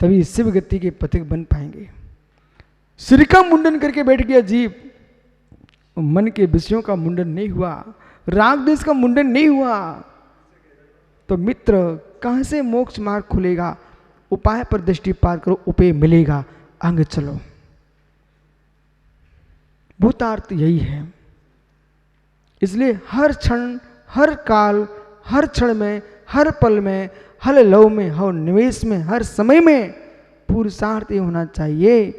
तभी शिव गति के पथिक बन पाएंगे। सिर का मुंडन करके बैठ गया जीव, मन के विषयों का मुंडन नहीं हुआ, राग देश का मुंडन नहीं हुआ, तो मित्र कहां से मोक्ष मार्ग खुलेगा? उपाय पर दृष्टिपात करो, उपाय मिलेगा, आगे चलो। भूतार्थ यही है। इसलिए हर क्षण, हर काल, हर क्षण में, हर पल में, हर लव में, हर निवेश में, हर समय में पुरुषार्थ ये होना चाहिए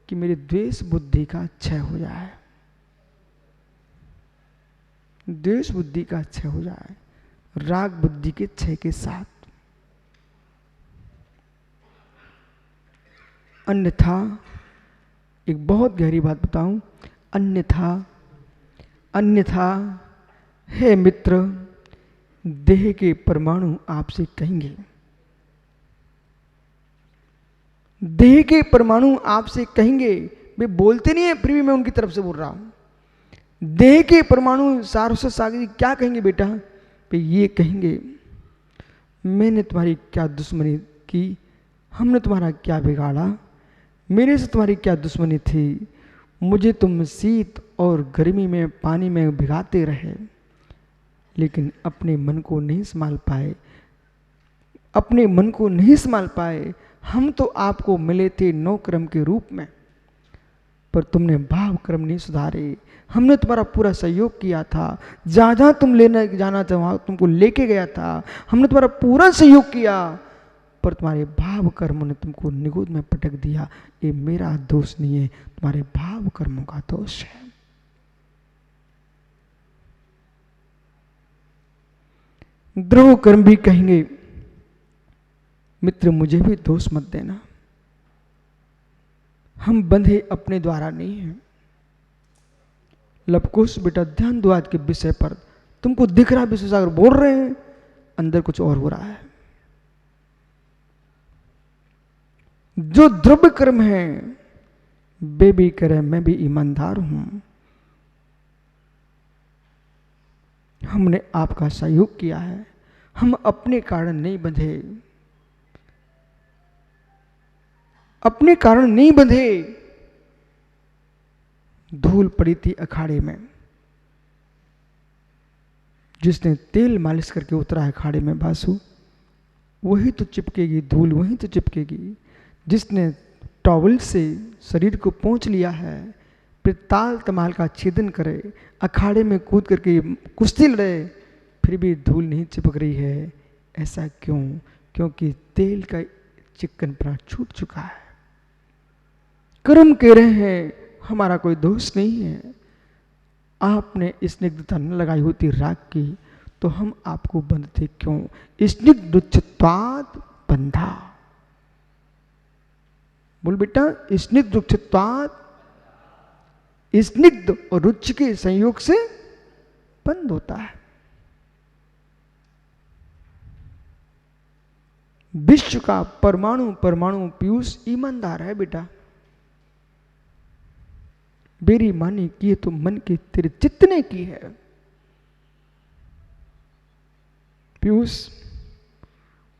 कि मेरी द्वेष बुद्धि का क्षय हो जाए, द्वेष बुद्धि का क्षय हो जाए, राग बुद्धि के क्षय के साथ। अन्यथा एक बहुत गहरी बात बताऊं, अन्यथा हे मित्र, देह के परमाणु आपसे कहेंगे, देह के परमाणु आपसे कहेंगे, वे बोलते नहीं है फिर भी मैं उनकी तरफ से बोल रहा हूं। देह के परमाणु सारस्वत सागर जी क्या कहेंगे बेटा? वे ये कहेंगे, मैंने तुम्हारी क्या दुश्मनी की, हमने तुम्हारा क्या बिगाड़ा, मेरे से तुम्हारी क्या दुश्मनी थी, मुझे तुम शीत और गर्मी में पानी में भिगाते रहे, लेकिन अपने मन को नहीं संभाल पाए, अपने मन को नहीं संभाल पाए। हम तो आपको मिले थे 9 क्रम के रूप में, पर तुमने भाव क्रम नहीं सुधारे। हमने तुम्हारा पूरा सहयोग किया था, जहाँ जहाँ तुम लेने जाना था वहाँ तुमको लेके गया था, हमने तुम्हारा पूरा सहयोग किया, पर तुम्हारे भाव कर्मों ने तुमको निगोद में पटक दिया। ये मेरा दोष नहीं है, तुम्हारे भाव कर्मों का दोष है। द्रोह कर्म भी कहेंगे, मित्र मुझे भी दोष मत देना, हम बंधे अपने द्वारा नहीं हैं। लवकुश बेटा ध्यान दो आज के विषय पर, तुमको दिख रहा है विश्व सागर बोल रहे हैं, अंदर कुछ और हो रहा है। जो द्रव्य कर्म है वे भी करे, मैं भी ईमानदार हूं, हमने आपका सहयोग किया है, हम अपने कारण नहीं बंधे, अपने कारण नहीं बंधे। धूल पड़ी थी अखाड़े में, जिसने तेल मालिश करके उतरा है अखाड़े में बासु, वही तो चिपकेगी, धूल वही तो चिपकेगी। जिसने टॉवल से शरीर को पोंछ लिया है, फिर ताल तमाल का छेदन करे, अखाड़े में कूद करके कुश्ती लड़े, फिर भी धूल नहीं चिपक रही है। ऐसा क्यों? क्योंकि तेल का चिकनपना छूट चुका है। कर्म कह रहे हैं हमारा कोई दोष नहीं है, आपने स्निग्धता न लगाई होती राग की तो हम आपको बंधते क्यों? स्निग्धोच्छत्वात् बंधा, बोल बेटा, स्निग्धोच्छत्वात्, स्निग्ध और रुचि के संयोग से बंद होता है। विश्व का परमाणु परमाणु पीयूष ईमानदार है बेटा, बेरी मानी की तो मन के तेरे चित्त ने की है। पीयूष,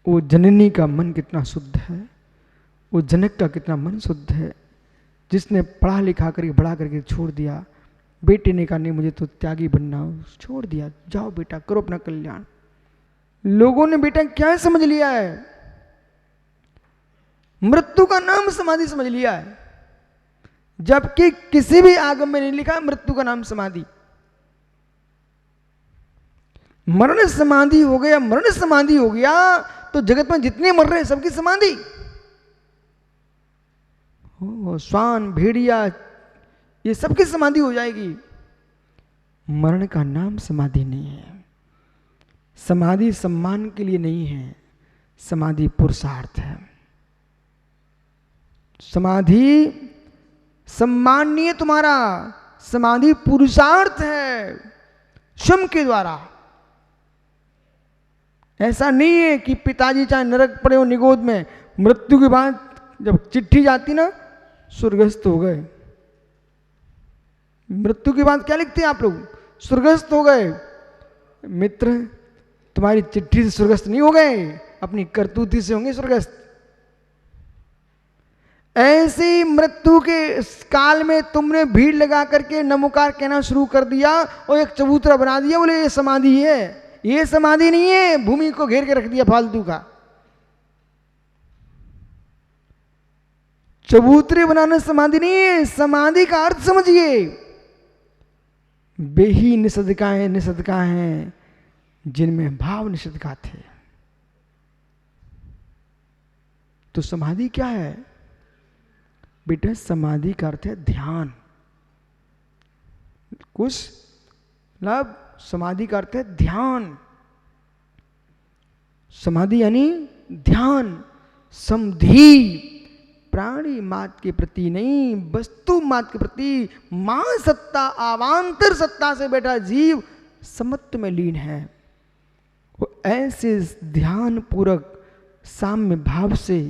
वो जननी का मन कितना शुद्ध है, वो जनक का कितना मन शुद्ध है, जिसने पढ़ा लिखा करके बड़ा करके छोड़ दिया। बेटे ने कहा नहीं मुझे तो त्यागी बनना, छोड़ दिया, जाओ बेटा करो अपना कल्याण। लोगों ने बेटा क्या समझ लिया है? मृत्यु का नाम समाधि समझ लिया है, जबकि किसी भी आगम में नहीं लिखा मृत्यु का नाम समाधि। मरण समाधि हो गया, मरण समाधि हो गया तो जगत में जितने मर रहे हैं सबकी समाधि। श्वान भेड़िया ये सबकी समाधि हो जाएगी। मरण का नाम समाधि नहीं है। समाधि सम्मान के लिए नहीं है, समाधि पुरुषार्थ है। समाधि सम्मान नहीं है तुम्हारा, समाधि पुरुषार्थ है स्वयं के द्वारा। ऐसा नहीं है कि पिताजी चाहे नरक पड़े हो निगोद में, मृत्यु के बाद जब चिट्ठी जाती ना स्वर्गस्थ हो गए। मृत्यु के बाद क्या लिखते हैं आप लोग? स्वर्गस्थ हो गए। मित्र तुम्हारी चिट्ठी से स्वर्गस्थ नहीं हो गए, अपनी करतूती से होंगे स्वर्गस्थ। ऐसे ही मृत्यु के काल में तुमने भीड़ लगा करके नमोकार कहना शुरू कर दिया और एक चबूतरा बना दिया, बोले ये समाधि है। ये समाधि नहीं है, भूमि को घेर के रख दिया फालतू का। चबूतरे बनाना समाधि नहीं है। समाधि का अर्थ समझिए, वे ही निषदका हैं जिनमें भाव निषदका थे। तो समाधि क्या है बेटा? समाधि का अर्थ है ध्यान। कुछ मतलब समाधि का अर्थ है ध्यान। समाधि यानी ध्यान, समधि, प्राणी मात्र के प्रति नहीं, वस्तु मात्र के प्रति, मां सत्ता अवांतर सत्ता से बेटा जीव समत्व में लीन है। वो ऐसे ध्यान पूर्वक साम्य भाव से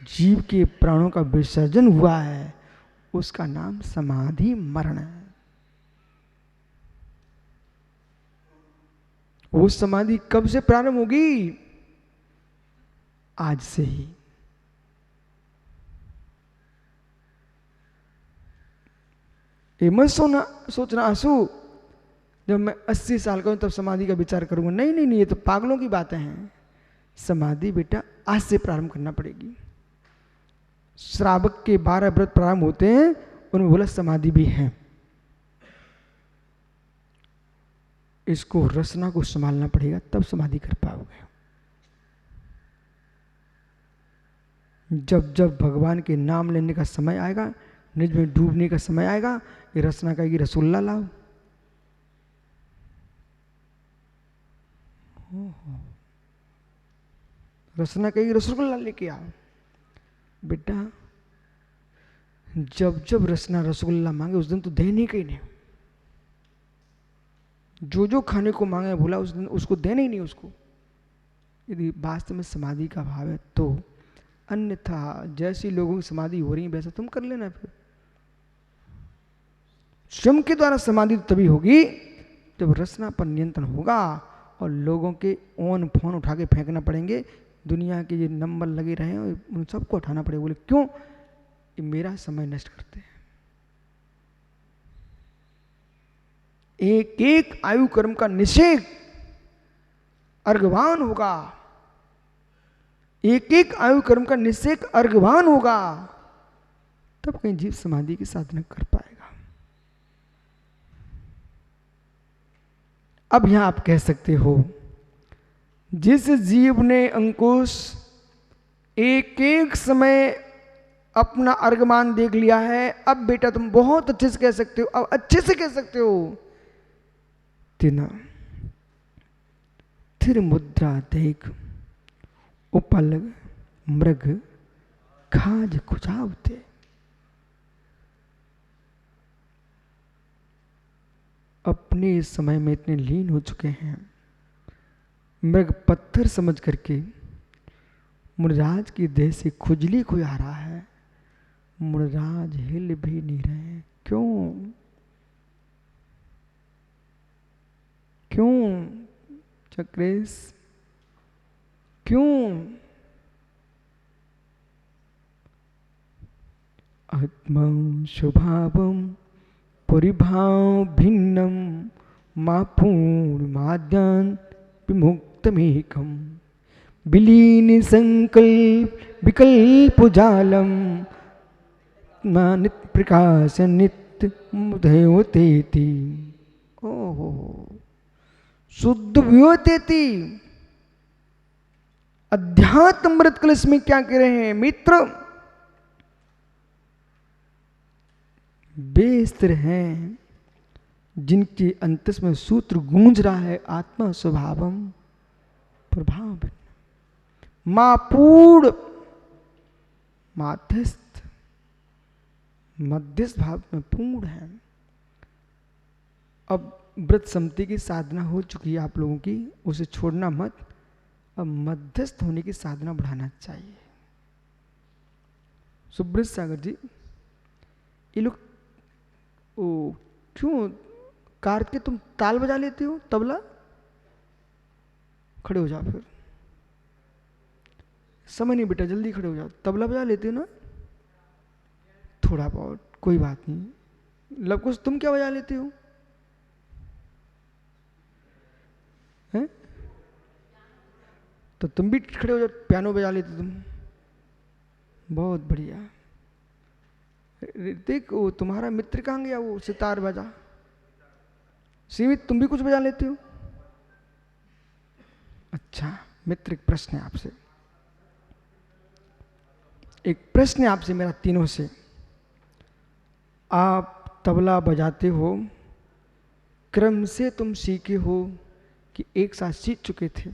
जीव के प्राणों का विसर्जन हुआ है, उसका नाम समाधि मरण है। वो समाधि कब से प्रारंभ होगी? आज से ही। ये मत सोचना आंसू जब मैं 80 साल का हूं तब समाधि का विचार करूंगा। नहीं नहीं नहीं, ये तो पागलों की बातें हैं। समाधि बेटा आज से प्रारंभ करना पड़ेगी। श्रावक के 12 व्रत प्रारंभ होते हैं, उन्होंने बोला समाधि भी है। इसको रचना को संभालना पड़ेगा, तब समाधि कर पाओगे। जब जब भगवान के नाम लेने का समय आएगा, निज में डूबने का समय आएगा, ये रचना कहेगी रसुल्ला लाओ। रचना कहेगी रसगुल्ला लेके आओ। बेटा जब जब रचना रसगुल्ला मांगे उस दिन तो देने का ही नहीं। जो जो खाने को मांगे बोला उस दिन उसको देना ही नहीं उसको। यदि वास्तव में समाधि का भाव है तो, अन्यथा जैसी लोगों की समाधि हो रही है वैसा तुम कर लेना। फिर स्वयं के द्वारा समाधि तभी होगी जब रचना पर नियंत्रण होगा और लोगों के ओन फोन उठा के फेंकना पड़ेंगे। दुनिया के ये नंबर लगे रहे हैं उन सबको उठाना पड़ेगा। बोले क्यों? ये मेरा समय नष्ट करते हैं। एक एक आयु कर्म का निषेध अर्घवान होगा। एक एक आयु कर्म का निषेध अर्घवान होगा, तब कहीं जीव समाधि की साधना कर पाएगा। अब यहां आप कह सकते हो, जिस जीव ने अंकुश एक एक समय अपना अर्घमान देख लिया है, अब बेटा तुम बहुत अच्छे से कह सकते हो। अब अच्छे से कह सकते हो, तिना थिर मुद्रा देख उपलग मृग खाज खुजावते। अपने समय में इतने लीन हो चुके हैं, मृग पत्थर समझ करके मुनिराज की देह से खुजली कोई आ रहा है, मुनिराज हिल भी नहीं रहे। क्यों? क्यों चक्रेश? क्यों? आत्मा स्वभावम परिभाव भिन्नम मा पूर्णमाद्यान विमुक्तमेकम विलीन संकल्प विकल्प जालम नित्य प्रकाश नित्य मुदयोतेति। ओहो, शुद्ध व्योतेति। अध्यात्म अमृत कलश में क्या कह रहे हैं मित्र? वे स्थिर हैं जिनके अंतस में सूत्र गूंज रहा है, आत्मा स्वभावम प्रभाव मापूर्ण माध्यस्थ, मध्यस्थ भाव में पूर्ण है। अब व्रत सम्मति की साधना हो चुकी है आप लोगों की, उसे छोड़ना मत। अब मध्यस्थ होने की साधना बढ़ाना चाहिए। सुब्रत सागर जी, ये लोग क्यों कार्तिक तुम ताल बजा लेते हो, तबला? खड़े हो जाओ फिर, समय नहीं बेटा, जल्दी खड़े हो जाओ। तबला बजा लेते हो ना? थोड़ा बहुत, कोई बात नहीं। लवकुश तुम क्या बजा लेते हो? हैं? तो तुम भी खड़े हो जाओ, पियानो बजा लेते तुम। बहुत बढ़िया। ऋतिक, वो तुम्हारा मित्र कहाँ गया, वो सितार बजा? सीमित, तुम भी कुछ बजा लेते हो? अच्छा मित्र, एक प्रश्न है आपसे, एक प्रश्न है आपसे मेरा तीनों से। आप तबला बजाते हो, क्रम से तुम सीखे हो कि एक साथ सीख चुके थे?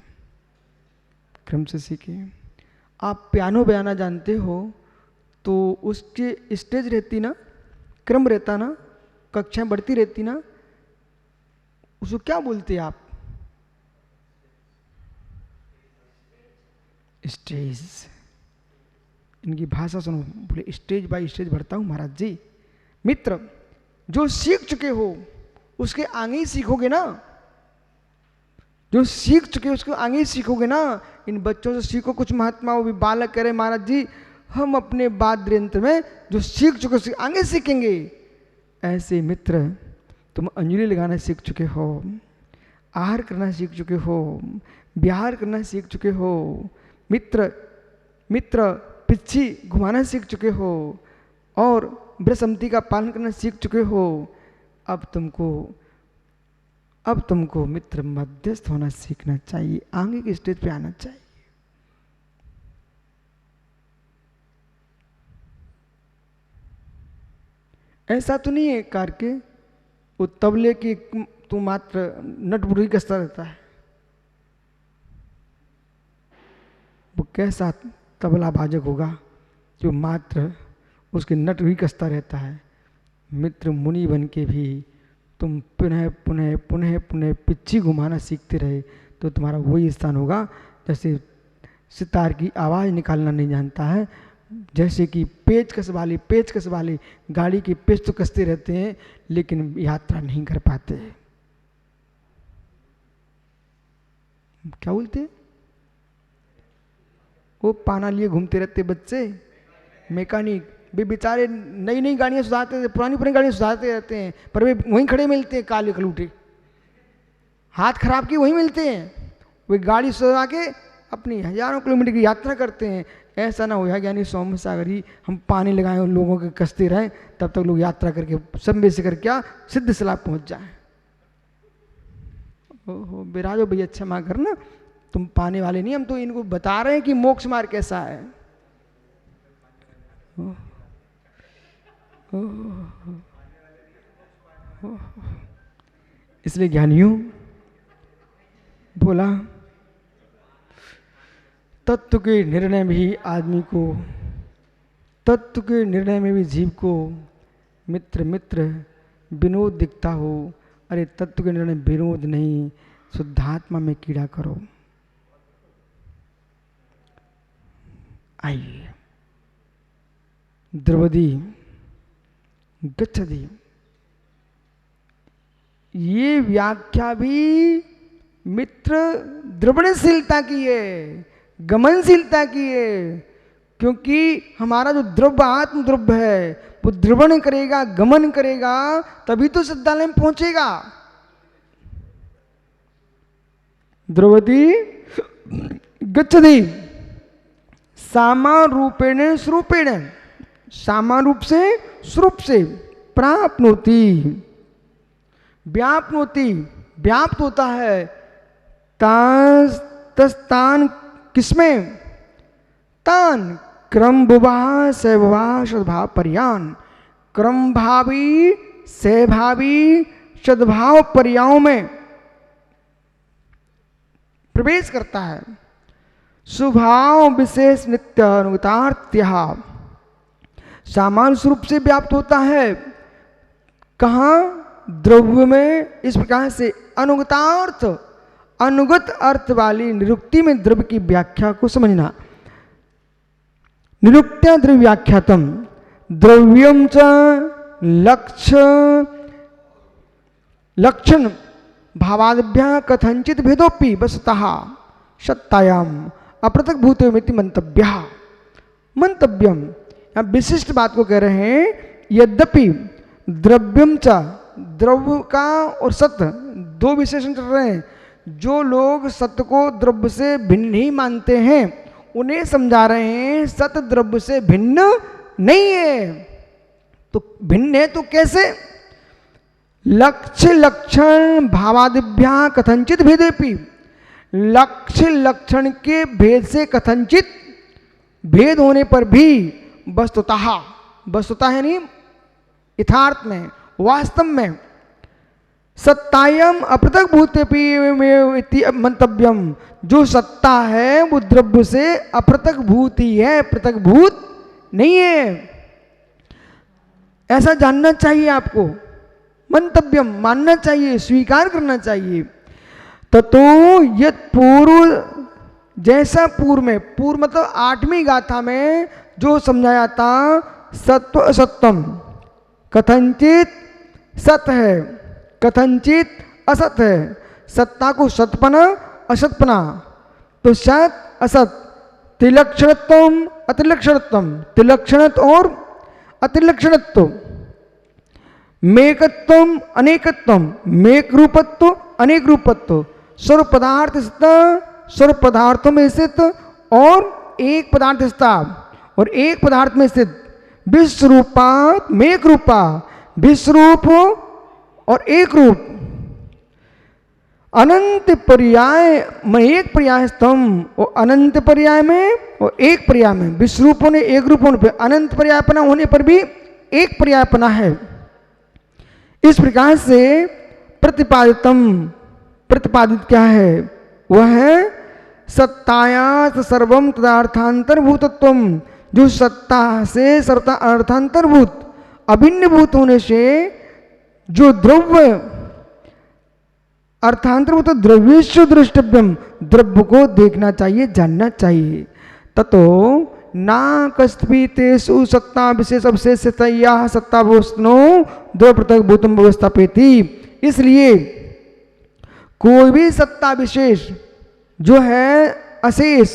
क्रम से सीखे। आप पियानो बजाना जानते हो तो उसके स्टेज रहती ना, क्रम रहता ना, कक्षाएं बढ़ती रहती ना, उसको क्या बोलते आप? स्टेज। इनकी भाषा सुनो, बोले स्टेज बाय स्टेज बढ़ता हूं महाराज जी। मित्र, जो सीख चुके हो उसके आगे ही सीखोगे ना, जो सीख चुके हो उसको आगे ही सीखोगे ना। इन बच्चों से सीखो कुछ महात्मा, वो भी बालक करे महाराज जी हम अपने वाद्य यंत्र में जो सीख चुके उसके आगे सीखेंगे। ऐसे मित्र, तुम अंजलि लगाना सीख चुके हो, आहार करना सीख चुके हो, विहार करना सीख चुके हो, मित्र मित्र पिच्छी घुमाना सीख चुके हो, और ब्रसमती का पालन करना सीख चुके हो। अब तुमको मित्र मध्यस्थ होना सीखना चाहिए, आगे की स्टेज पे आना चाहिए। ऐसा तो नहीं है करके वो तबले की तू मात्र नटबुड़ी कसता रहता है। वो कैसा तबला बाजक होगा जो मात्र उसके नट ही कसता रहता है। मित्र, मुनि बन के भी तुम पुनः पुनः पुनः पुनः पिच्छी घुमाना सीखते रहे तो तुम्हारा वही स्थान होगा जैसे सितार की आवाज़ निकालना नहीं जानता है, जैसे कि पेचकस वाली गाड़ी की पेच तो कसते रहते हैं लेकिन यात्रा नहीं कर पाते। क्या बोलते? वो पाना लिए घूमते रहते बच्चे, मैकेनिक भी बेचारे नई नई गाड़ियां सुधारते थे, पुरानी पुरानी गाड़ियां सुधारते रहते हैं, पर वे वहीं खड़े मिलते हैं, काले कलूटे, हाथ खराब की वहीं मिलते हैं। वे गाड़ी सुधा के अपनी हजारों किलोमीटर की यात्रा करते हैं। ऐसा ना हो यानी सौम्य सागरी हम पानी लगाए उन लोगों के कसते रहे तब तक लोग यात्रा करके सब में से कर क्या सिद्ध सलाह पहुंच जाए। ओहो बिराजो भैया, अच्छा माँ करना, तुम पाने वाले नहीं, हम तो इनको बता रहे हैं कि मोक्ष मार्ग कैसा है। इसलिए ज्ञानियों बोला, तत्व के निर्णय में ही आदमी को, तत्व के निर्णय में भी जीव को मित्र मित्र विनोद दिखता हो। अरे तत्व के निर्णय विनोद नहीं, शुद्धात्मा में कीड़ा करो। आइए, द्रौपदी गच्छति, ये व्याख्या भी मित्र द्रवणशीलता की है, गमनशीलता की है, क्योंकि हमारा जो द्रव्य आत्म द्रव्य है वो द्रवण करेगा, गमन करेगा, तभी तो सिद्धालय में पहुंचेगा। द्रौपदी गच्छति सामारूपेण स्वरूपेण, सामान रूप से स्वरूप से, प्राप्नोति व्याप्नोति व्याप्त होता है, तस्तान किसमें, तान क्रम बुभा सैभवा सद्भाव पर्यान, क्रम भावी सैभावी सद्भाव पर्यायों में प्रवेश करता है। स्वभाव विशेष नित्य अनुगतार्थ्य, सामान्य स्वरूप से व्याप्त होता है, कहाँ, द्रव्य में। इस प्रकार से अनुगतार्थ, अनुगत अर्थ वाली निरुक्ति में द्रव्य की व्याख्या को समझना। निरुक्त्या द्रव्य व्याख्यातम द्रव्यम च लक्षण भावाद्भ्या कथंचित भेदोपि वस्तुतः सत्तायाम अपृथक भूतमिति मंतव्यः। मंतव्यम, यहाँ विशिष्ट बात को कह रहे हैं। यद्यपि द्रव्यम च, द्रव्य का और सत्य दो विशेषण चल रहे हैं। जो लोग सत्य को द्रव्य से भिन्न नहीं मानते हैं उन्हें समझा रहे हैं सत्य द्रव्य से भिन्न नहीं है। तो भिन्न है तो कैसे? लक्ष्य लक्षण भावादिभ्या कथंचित भेदेपि, लक्ष्य लक्षण के भेद से कथंचित भेद होने पर भी वस्तुतः, वस्तुतः यानी यथार्थ में, वास्तव में, सत्तायम अपृथक भूतेपि मंतव्यम, जो सत्ता है वो द्रव्य से अपृथक भूत ही है, पृथक भूत नहीं है। ऐसा जानना चाहिए आपको, मंतव्यम मानना चाहिए, स्वीकार करना चाहिए। ततो यद पूर्व, जैसा पूर्व में, पूर्व मतलब 8वीं गाथा में जो समझाया था सत्व असत्यम, कथंचित सत्य है कथंचित असत है, सत्ता को सतपना असतपना, तो सत असत, त्रिलक्षणत्व अतिलक्षणत्व, त्रिलक्षणत्व और अतिलक्षणत्व, मेकत्व अनेकत्व, मेक रूपत्व अनेक रूपत्व, सर्व पदार्थ सर्व पदार्थों में स्थित और एक पदार्थ स्थित और एक पदार्थ में स्थित, विश्वरूपात मेक रूपा, विश्वरूप और एक रूप, अनंत पर्याय में एक पर्याय स्तंभ और अनंत पर्याय में और एक पर्याय में, विश्वरूप होने एक रूप होने पर, अनंत पर्यायपना होने पर भी एक पर्यायपना है। इस प्रकार से प्रतिपादित क्या है? वह है सत्तायात सर्वम तदार्थांतरभूतत्वम, जो सत्ता से सर्वथा अर्थांतरभूत अभिन्न भूत होने से जो द्रव्य अर्थांतरभूत द्रव्येषु द्रष्टव्यम, द्रव्य को देखना चाहिए, जानना चाहिए। ततो ना कस्पि तेषु सत्ता विशेष अवशेषतया सत्ता वस्तुनो द्रव्य पृथक भूतम व्यवस्थापेति। इसलिए कोई भी सत्ता विशेष जो है अशेष,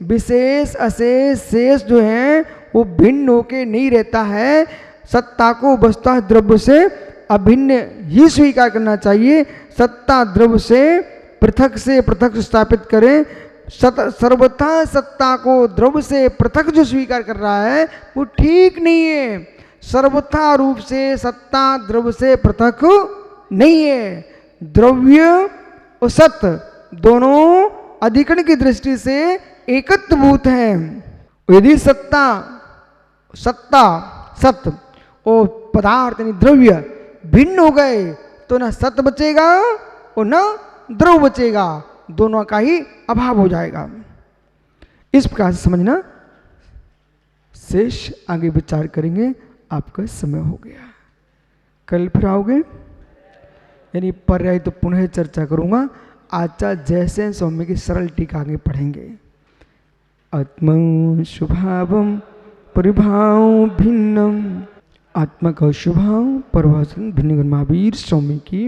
विशेष अशेष शेष जो है वो भिन्न होके नहीं रहता है। सत्ता को वस्तुतः द्रव्य से अभिन्न ही स्वीकार करना चाहिए। सत्ता द्रव्य से पृथक स्थापित करें। सर्वथा सत्ता को द्रव्य से पृथक जो स्वीकार कर रहा है वो ठीक नहीं है। सर्वथा रूप से सत्ता द्रव्य से पृथक नहीं है। द्रव्य और सत्य दोनों अधिकरण की दृष्टि से एकत्वभूत हैं। यदि सत्ता सत्य और पदार्थ यानी द्रव्य भिन्न हो गए तो ना सत्य बचेगा और ना द्रव्य बचेगा, दोनों का ही अभाव हो जाएगा। इस प्रकार से समझना। शेष आगे विचार करेंगे। आपका समय हो गया, कल फिर आओगे, यानी पर्याय तो पुनः चर्चा करूंगा। आचार्य जयसेन स्वामी की सरल टीका आगे पढ़ेंगे। आत्मा शुभावम परिभाव भिन्नम, आत्मा का शुभाव परिभाषण भिन्न महावीर स्वामी की।